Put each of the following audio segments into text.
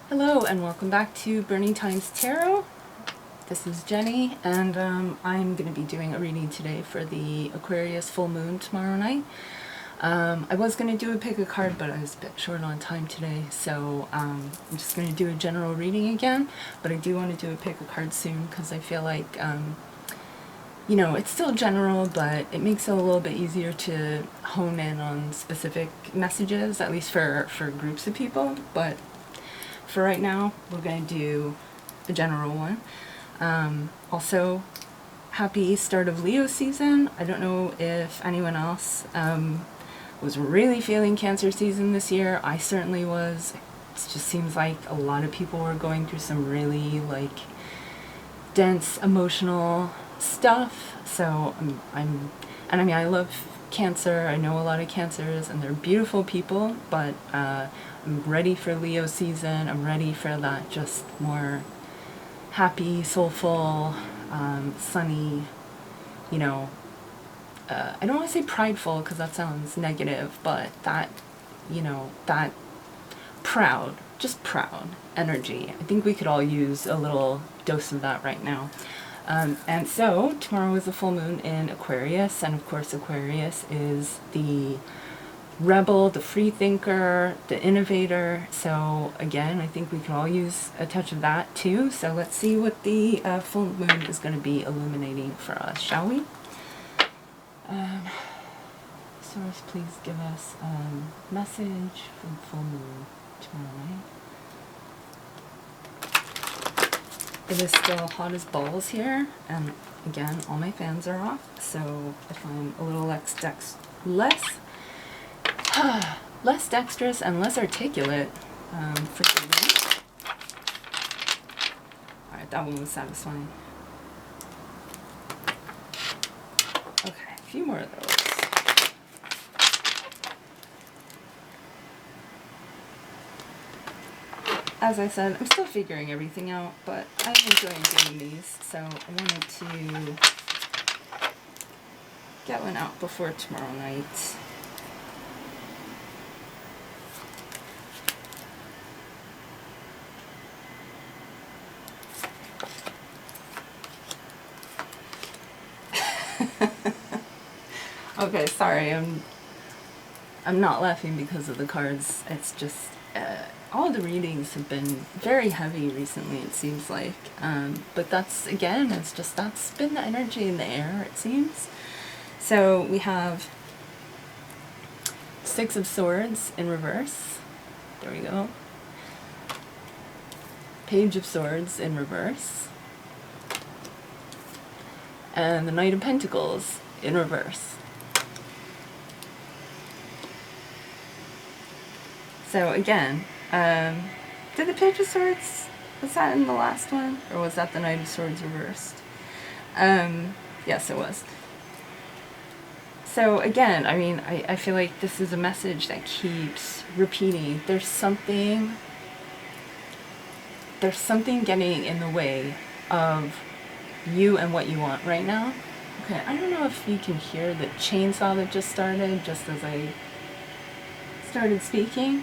Hello and welcome back to Burning Times Tarot. This is Jenny and I'm going to be doing a reading today for the Aquarius full moon tomorrow night. I was going to do a pick a card, but I was a bit short on time today, so I'm just going to do a general reading again, but I do want to do a pick a card soon because I feel like it's still general, but it makes it a little bit easier to hone in on specific messages, at least for groups of people. But for right now, we're going to do a general one. Also, happy start of Leo season. I don't know if anyone else was really feeling Cancer season this year. I certainly was. It just seems like a lot of people were going through some really dense emotional stuff. So I love Cancer. I know a lot of Cancers and they're beautiful people, but I'm ready for Leo season. I'm ready for that just more happy, soulful, sunny, I don't want to say prideful because that sounds negative, but that proud, just proud energy. I think we could all use a little dose of that right now. And so tomorrow is a full moon in Aquarius, and of course Aquarius is the rebel, the free thinker, the innovator. So again, I think we can all use a touch of that too. So let's see what the full moon is going to be illuminating for us, shall we? Source, please give us a message for the full moon tomorrow night. It is still hot as balls here, and again, all my fans are off, so if I'm a little less dexterous and less articulate, forgive me. Alright, that one was satisfying. Okay, a few more of those. As I said, I'm still figuring everything out, but I'm enjoying doing these, so I wanted to get one out before tomorrow night. Okay, sorry, I'm not laughing because of the cards. It's just all the readings have been very heavy recently, it seems like. But that's been the energy in the air, it seems. So we have Six of Swords in reverse. There we go. Page of Swords in reverse. And the Knight of Pentacles in reverse. So again, did the Page of Swords, was that in the last one? Or was that the Knight of Swords reversed? Yes, it was. So again, I feel like this is a message that keeps repeating. There's something getting in the way of you and what you want right now. Okay, I don't know if you can hear the chainsaw that just started, just as I started speaking.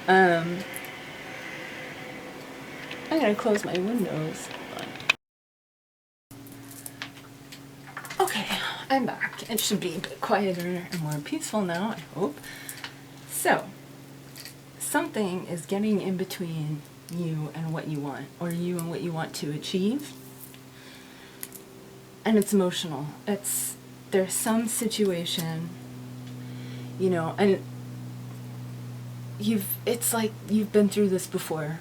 I'm gonna close my windows. Okay, I'm back. It should be a bit quieter and more peaceful now, I hope. So, something is getting in between you and what you want, or you and what you want to achieve. And it's emotional. There's some situation, and it's like you've been through this before.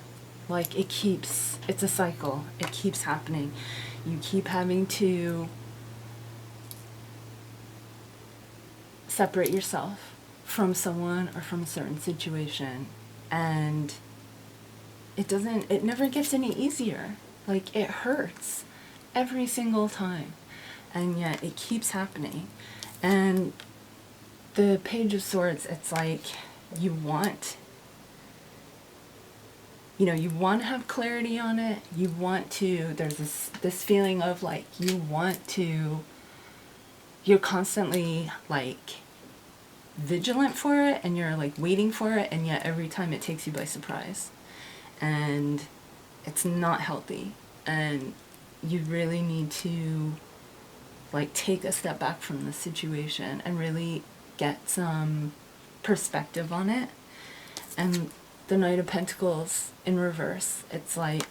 Like it's a cycle. It keeps happening. You keep having to separate yourself from someone or from a certain situation, and it never gets any easier. Like, it hurts every single time, and yet it keeps happening. And the Page of Swords, it's like you want to have clarity on it. There's this feeling of you're constantly vigilant for it, and you're waiting for it, and yet every time it takes you by surprise. and it's not healthy, and you really need to like take a step back from the situation and really get some perspective on it. And the Knight of Pentacles in reverse, it's like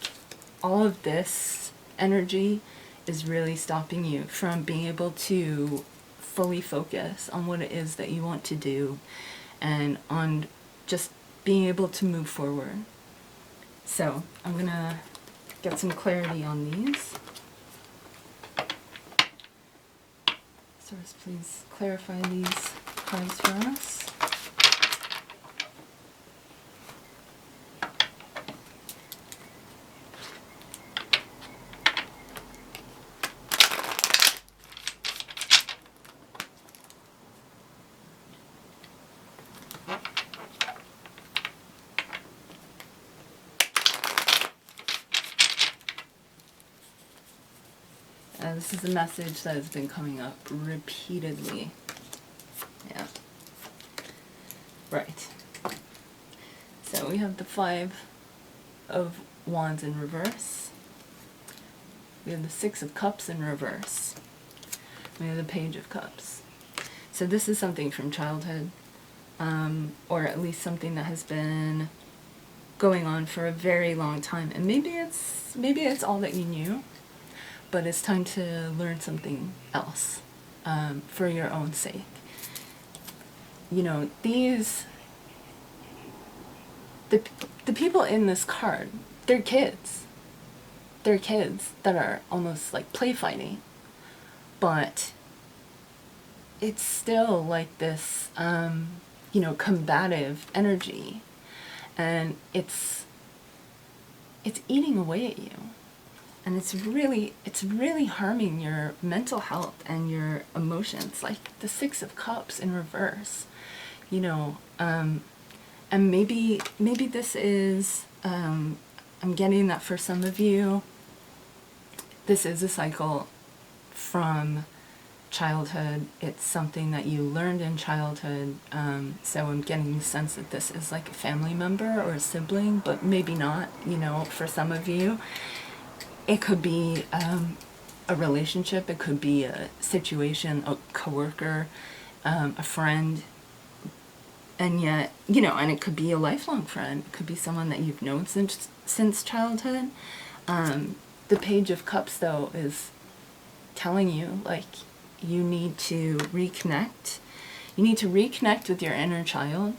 all of this energy is really stopping you from being able to fully focus on what it is that you want to do and on just being able to move forward. So I'm gonna get some clarity on these. Source, please clarify these cards for us. This is a message that has been coming up repeatedly. Yeah. Right. So we have the Five of Wands in reverse. We have the Six of Cups in reverse. We have the Page of Cups. So this is something from childhood, or at least something that has been going on for a very long time. And maybe it's all that you knew, but it's time to learn something else, for your own sake. You know, the people in this card, they're kids. They're kids that are almost like play fighting, but it's still like this, combative energy, and it's eating away at you. And it's really harming your mental health and your emotions, like the Six of Cups in reverse, and maybe this is, I'm getting that for some of you, this is a cycle from childhood. It's something that you learned in childhood, so I'm getting the sense that this is like a family member or a sibling, but maybe not, for some of you. It could be a relationship, it could be a situation, a coworker, a friend, and yet, and it could be a lifelong friend. It could be someone that you've known since childhood. The Page of Cups, though, is telling you, like, you need to reconnect. You need to reconnect with your inner child,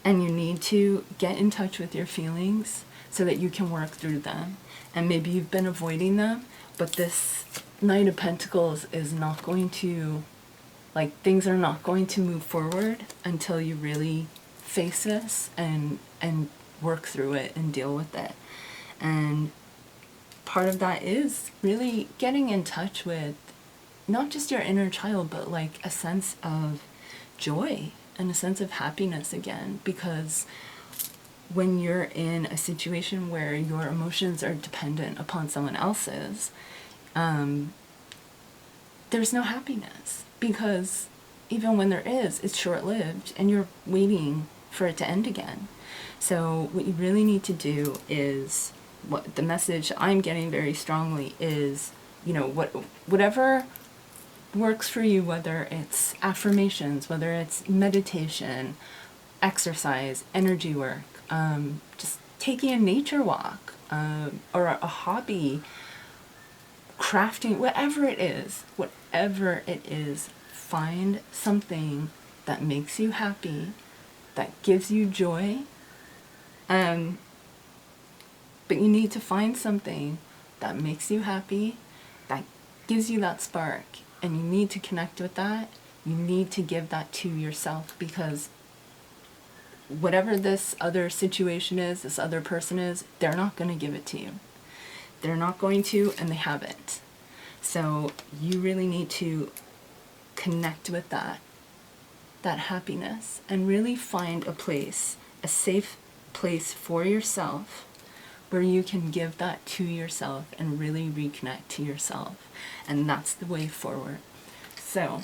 and you need to get in touch with your feelings so that you can work through them. And maybe you've been avoiding them, but this Knight of Pentacles is not going to, things are not going to move forward until you really face this and work through it and deal with it. And part of that is really getting in touch with not just your inner child, but like a sense of joy and a sense of happiness again, because when you're in a situation where your emotions are dependent upon someone else's, there's no happiness, because even when there is, it's short-lived and you're waiting for it to end again. So what you really need to do is, what the message I'm getting very strongly is, whatever works for you, whether it's affirmations, whether it's meditation, exercise, energy work, just taking a nature walk, or a hobby, crafting, whatever it is, find something that makes you happy, that gives you joy, but you need to find something that makes you happy, that gives you that spark, and you need to connect with that. You need to give that to yourself, because whatever this other situation is, this other person is, they're not going to give it to you. They're not going to, and they haven't. So you really need to connect with that happiness, and really find a place, a safe place for yourself, where you can give that to yourself and really reconnect to yourself. And that's the way forward. So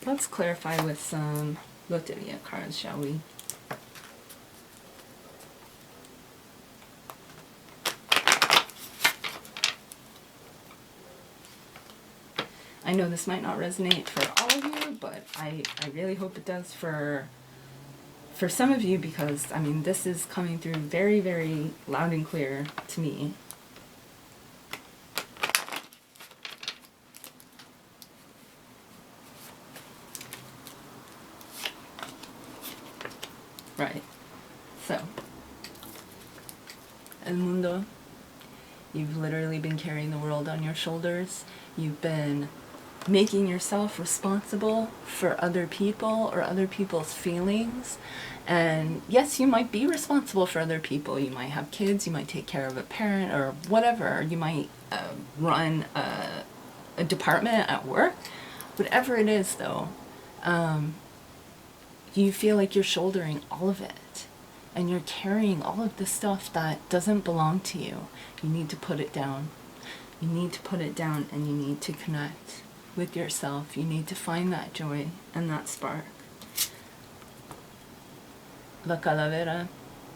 let's clarify with some Loteria cards, shall we? I know this might not resonate for all of you, but I really hope it does for some of you, because, I mean, this is coming through very, very loud and clear to me. Right. So, El Mundo, you've literally been carrying the world on your shoulders. You've been making yourself responsible for other people or other people's feelings. And yes, you might be responsible for other people. You might have kids, you might take care of a parent or whatever. You might run a department at work. Whatever it is, though, you feel like you're shouldering all of it. And you're carrying all of the stuff that doesn't belong to you. You need to put it down. You need to put it down, and you need to connect with yourself. You need to find that joy and that spark. La Calavera,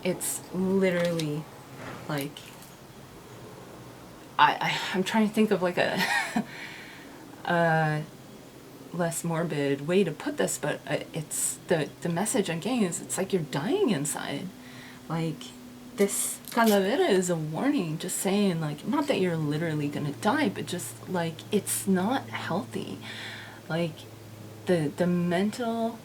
it's literally like, I'm trying to think of like a less morbid way to put this, but it's the message I'm getting is it's like you're dying inside. Like, this calavera is a warning, just saying, like, not that you're literally gonna die, but just like it's not healthy. Like, the mental,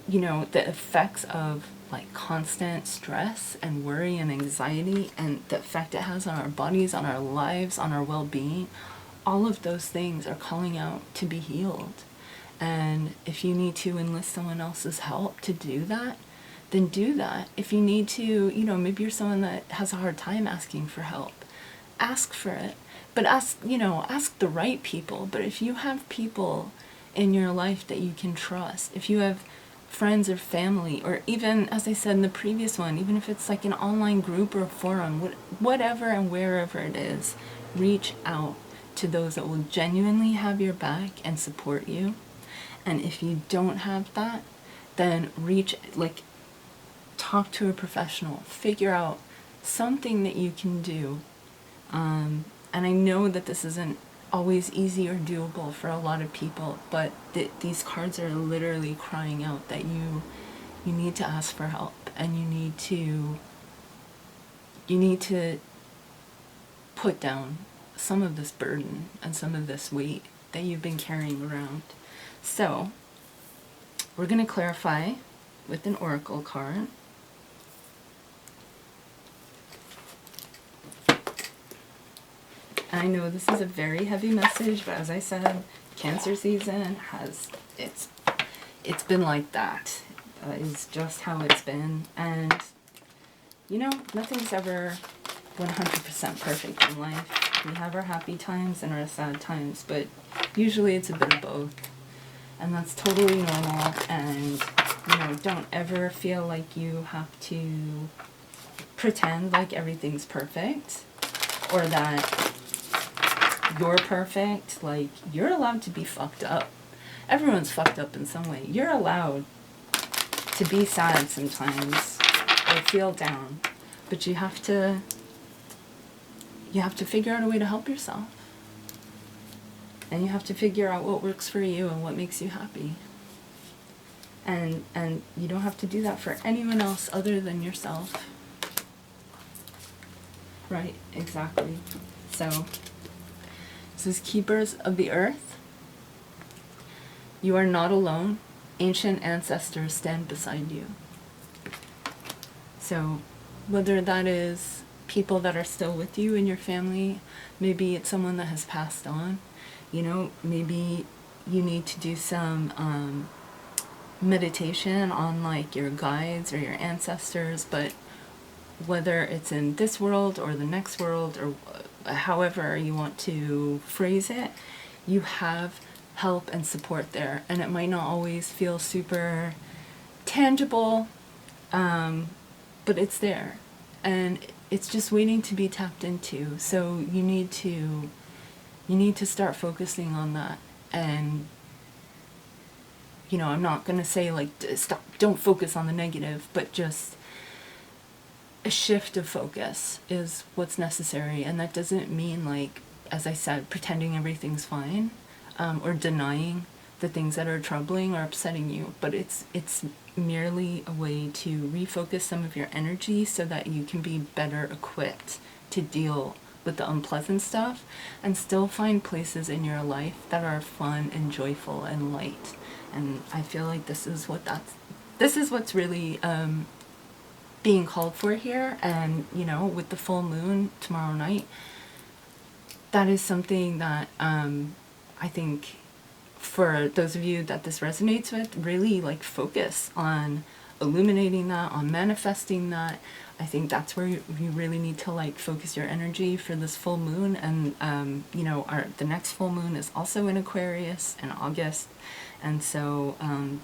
you know, the effects of like constant stress and worry and anxiety, and the effect it has on our bodies, on our lives, on our well-being, all of those things are calling out to be healed. And if you need to enlist someone else's help to do that, then do that. If you need to, you know, maybe you're someone that has a hard time asking for help, ask for it. But ask, you know, ask the right people. But if you have people in your life that you can trust, if you have friends or family, or even, as I said in the previous one, even if it's like an online group or a forum, whatever and wherever it is, reach out to those that will genuinely have your back and support you. And if you don't have that, then talk to a professional, figure out something that you can do. And I know that this isn't always easy or doable for a lot of people, but these cards are literally crying out that you need to ask for help, and you need to put down some of this burden and some of this weight that you've been carrying around. So we're going to clarify with an oracle card. I know this is a very heavy message, but as I said, Cancer season it's been like that. Is just how it's been. And, you know, nothing's ever 100% perfect in life. We have our happy times and our sad times, but usually it's a bit of both. And that's totally normal. And, you know, don't ever feel like you have to pretend like everything's perfect, or that you're perfect. Like, you're allowed to be fucked up. Everyone's fucked up in some way. You're allowed to be sad sometimes or feel down, but you have to figure out a way to help yourself. And you have to figure out what works for you and what makes you happy. And you don't have to do that for anyone else other than yourself. Right, exactly. So, this is Keepers of the Earth. You are not alone. Ancient ancestors stand beside you. So, whether that is people that are still with you in your family, maybe it's someone that has passed on, you know, maybe you need to do some meditation on like your guides or your ancestors, but whether it's in this world or the next world, or however you want to phrase it, you have help and support there. And it might not always feel super tangible, but it's there. And it's just waiting to be tapped into. So you need to start focusing on that. And, you know, I'm not going to say like, stop, don't focus on the negative, but just a shift of focus is what's necessary. And that doesn't mean, like, as I said, pretending everything's fine. or denying the things that are troubling or upsetting you, but it's merely a way to refocus some of your energy so that you can be better equipped to deal with the unpleasant stuff and still find places in your life that are fun and joyful and light. And I feel like this is what's really being called for here. And you know, with the full moon tomorrow night, that is something that I think for those of you that this resonates with, really like focus on illuminating that, on manifesting that. I think that's where you really need to like focus your energy for this full moon. And you know, the next full moon is also in Aquarius in August, and so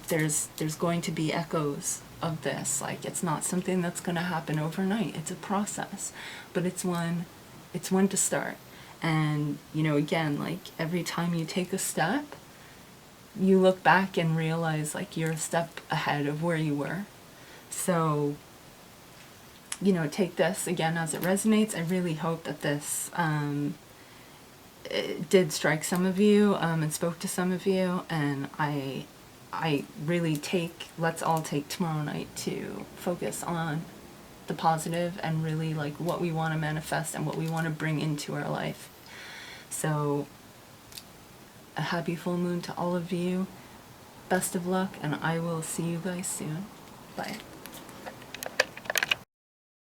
there's going to be echoes of this. Like, it's not something that's going to happen overnight. It's a process, but it's one to start. And you know, again, like every time you take a step, you look back and realize like you're a step ahead of where you were. So, you know, take this again as it resonates. I really hope that this it did strike some of you and spoke to some of you. And I really let's all take tomorrow night to focus on the positive and really like what we want to manifest and what we want to bring into our life. So, a happy full moon to all of you. Best of luck, and I will see you guys soon. Bye.